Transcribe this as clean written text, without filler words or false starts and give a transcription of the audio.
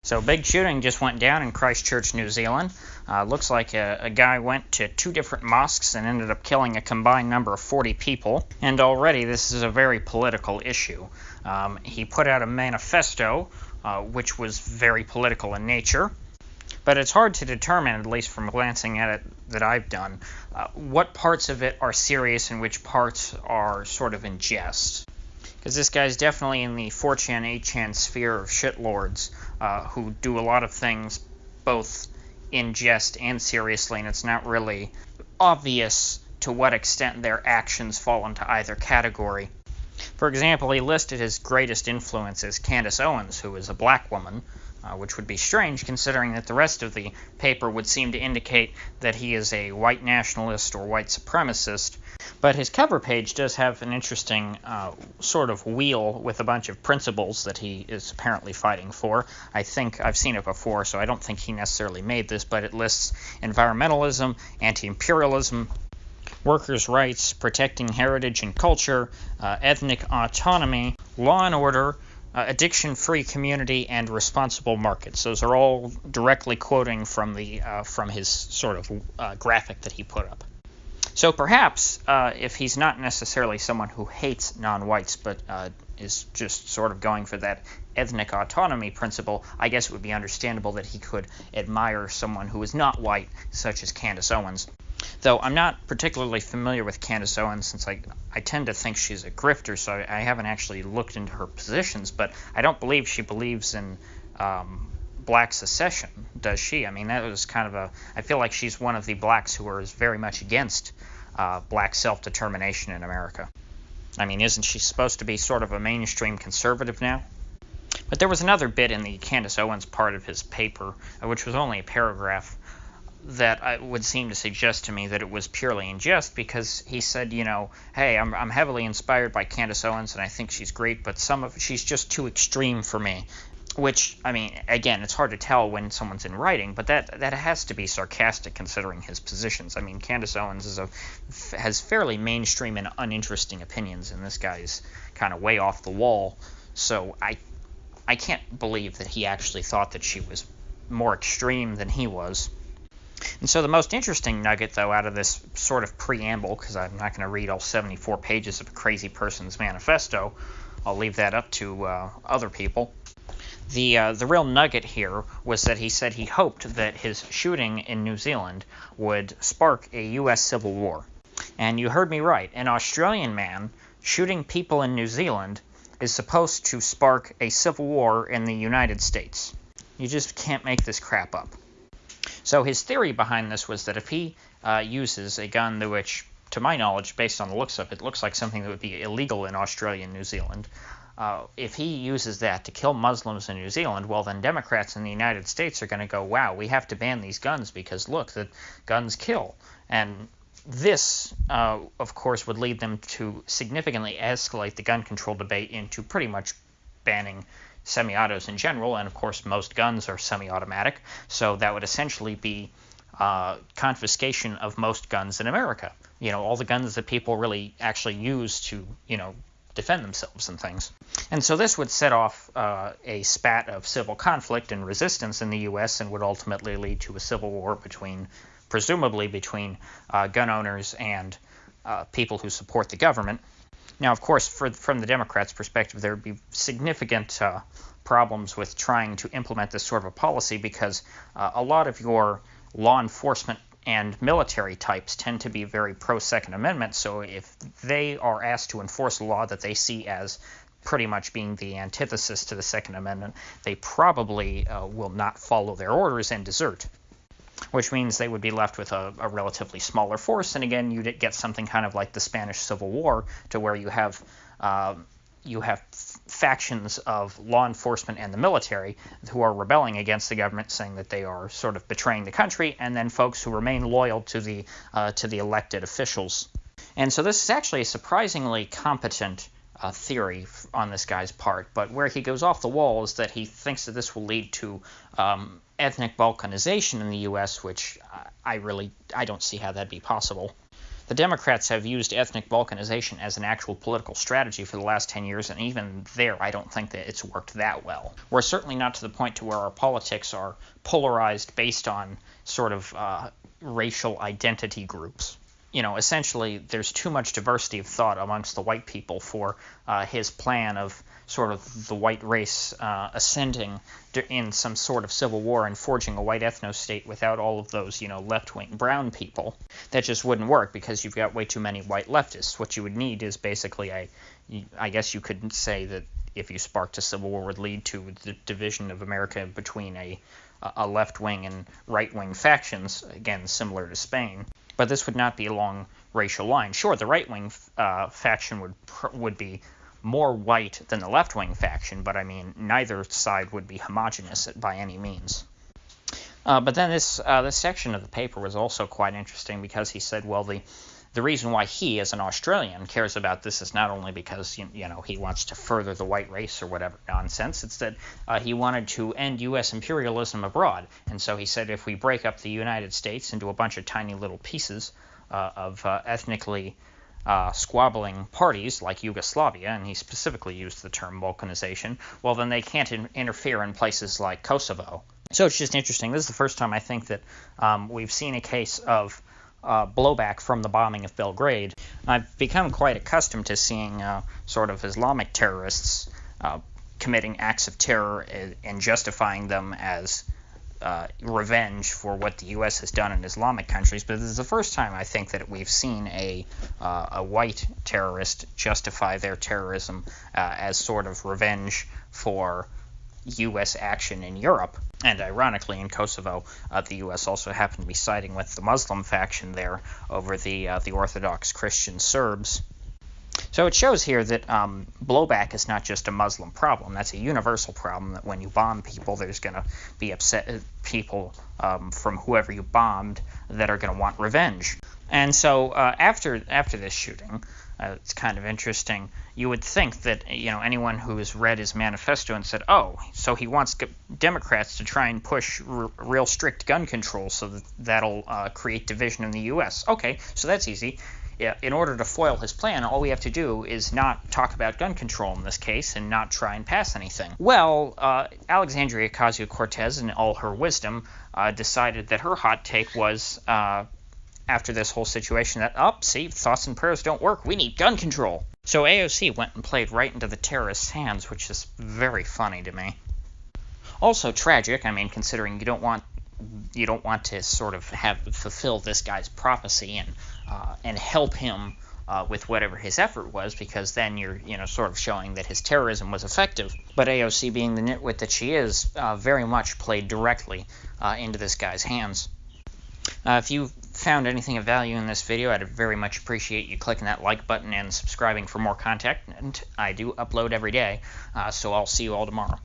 So big shooting just went down in Christchurch, New Zealand. Looks like a guy went to two different mosques and ended up killing a combined number of 40 people. And already this is a very political issue. He put out a manifesto, which was very political in nature. But it's hard to determine, at least from glancing at it that I've done, what parts of it are serious and which parts are sort of in jest. Because this guy's definitely in the 4chan, 8chan sphere of shitlords who do a lot of things both in jest and seriously, and it's not really obvious to what extent their actions fall into either category. For example, he listed his greatest influence as Candace Owens, who is a black woman, which would be strange considering that the rest of the paper would seem to indicate that he is a white nationalist or white supremacist. But his cover page does have an interesting sort of wheel with a bunch of principles that he is apparently fighting for. I think I've seen it before, so I don't think he necessarily made this, but it lists environmentalism, anti-imperialism, workers' rights, protecting heritage and culture, ethnic autonomy, law and order, addiction-free community, and responsible markets. Those are all directly quoting from his sort of graphic that he put up. So perhaps, if he's not necessarily someone who hates non-whites, but is just sort of going for that ethnic autonomy principle, I guess it would be understandable that he could admire someone who is not white, such as Candace Owens. Though I'm not particularly familiar with Candace Owens, since I tend to think she's a grifter, so I haven't actually looked into her positions, but I don't believe she believes in black secession, does she? I mean, that was kind of I feel like she's one of the blacks who are very much against black self-determination in America. I mean, isn't she supposed to be sort of a mainstream conservative now? But there was another bit in the Candace Owens part of his paper, which was only a paragraph, that would seem to suggest to me that it was purely in jest, because he said, hey, I'm heavily inspired by Candace Owens, and I think she's great, but she's just too extreme for me. Which, I mean, again, it's hard to tell when someone's in writing, but that has to be sarcastic considering his positions. I mean, Candace Owens has fairly mainstream and uninteresting opinions, and this guy's kind of way off the wall, so I can't believe that he actually thought that she was more extreme than he was. And so the most interesting nugget, though, out of this sort of preamble, because I'm not going to read all 74 pages of a crazy person's manifesto, I'll leave that up to other people. The real nugget here was that he said he hoped that his shooting in New Zealand would spark a U.S. Civil War. And you heard me right. An Australian man shooting people in New Zealand is supposed to spark a civil war in the United States. You just can't make this crap up. So his theory behind this was that if he uses a gun which, to my knowledge, based on the looks of it, looks like something that would be illegal in Australia and New Zealand, if he uses that to kill Muslims in New Zealand, well, then Democrats in the United States are going to go, wow, we have to ban these guns because, look, the guns kill. And this, of course, would lead them to significantly escalate the gun control debate into pretty much banning semi-autos in general, and of course most guns are semi-automatic, so that would essentially be confiscation of most guns in America. All the guns that people really actually use to, defend themselves and things. And so this would set off a spat of civil conflict and resistance in the U.S. and would ultimately lead to a civil war presumably between gun owners and people who support the government. Now, of course, from the Democrats' perspective, there would be significant problems with trying to implement this sort of a policy because a lot of your law enforcement and military types tend to be very pro-Second Amendment, so if they are asked to enforce a law that they see as pretty much being the antithesis to the Second Amendment, they probably will not follow their orders and desert, which means they would be left with a relatively smaller force, and again, you'd get something kind of like the Spanish Civil War, to where you have factions of law enforcement and the military who are rebelling against the government, saying that they are sort of betraying the country, and then folks who remain loyal to the elected officials. And so this is actually a surprisingly competent theory on this guy's part, but where he goes off the wall is that he thinks that this will lead to ethnic balkanization in the U.S., which I don't see how that'd be possible. The Democrats have used ethnic balkanization as an actual political strategy for the last 10 years, and even there I don't think that it's worked that well. We're certainly not to the point to where our politics are polarized based on sort of racial identity groups. You know, essentially there's too much diversity of thought amongst the white people for his plan of sort of the white race ascending in some sort of civil war and forging a white ethno-state without all of those, you know, left-wing brown people. That just wouldn't work because you've got way too many white leftists. What you would need is basically I guess you could say that if you sparked a civil war would lead to the division of America between a left-wing and right-wing factions, again, similar to Spain. But this would not be along racial lines. Sure, the right-wing faction would be more white than the left-wing faction, but I mean, neither side would be homogenous by any means. But then this section of the paper was also quite interesting because he said, well, the reason why he, as an Australian, cares about this is not only because you know he wants to further the white race or whatever nonsense. It's that he wanted to end U.S. imperialism abroad, and so he said if we break up the United States into a bunch of tiny little pieces of ethnically squabbling parties like Yugoslavia, and he specifically used the term balkanization, well then they can't interfere in places like Kosovo. So it's just interesting. This is the first time I think that we've seen a case of blowback from the bombing of Belgrade. I've become quite accustomed to seeing sort of Islamic terrorists committing acts of terror and justifying them as revenge for what the U.S. has done in Islamic countries, but this is the first time I think that we've seen a white terrorist justify their terrorism as sort of revenge for U.S. action in Europe. And ironically, in Kosovo, the U.S. also happened to be siding with the Muslim faction there over the Orthodox Christian Serbs. So it shows here that blowback is not just a Muslim problem. That's a universal problem, that when you bomb people, there's going to be upset people from whoever you bombed that are going to want revenge. And so after this shooting, it's kind of interesting. You would think that, you know, anyone who has read his manifesto and said, oh, so he wants Democrats to try and push real strict gun control so that'll create division in the U.S. Okay, so that's easy. Yeah, in order to foil his plan, all we have to do is not talk about gun control in this case and not try and pass anything. Well, Alexandria Ocasio-Cortez, in all her wisdom, decided that her hot take was, after this whole situation, that, see, thoughts and prayers don't work, we need gun control. So AOC went and played right into the terrorists' hands, which is very funny to me. Also tragic, I mean, considering you don't want to sort of fulfill this guy's prophecy and help him with whatever his effort was, because then you're sort of showing that his terrorism was effective. But AOC, being the nitwit that she is, very much played directly into this guy's hands. If you found anything of value in this video, I'd very much appreciate you clicking that like button and subscribing for more content. And I do upload every day, so I'll see you all tomorrow.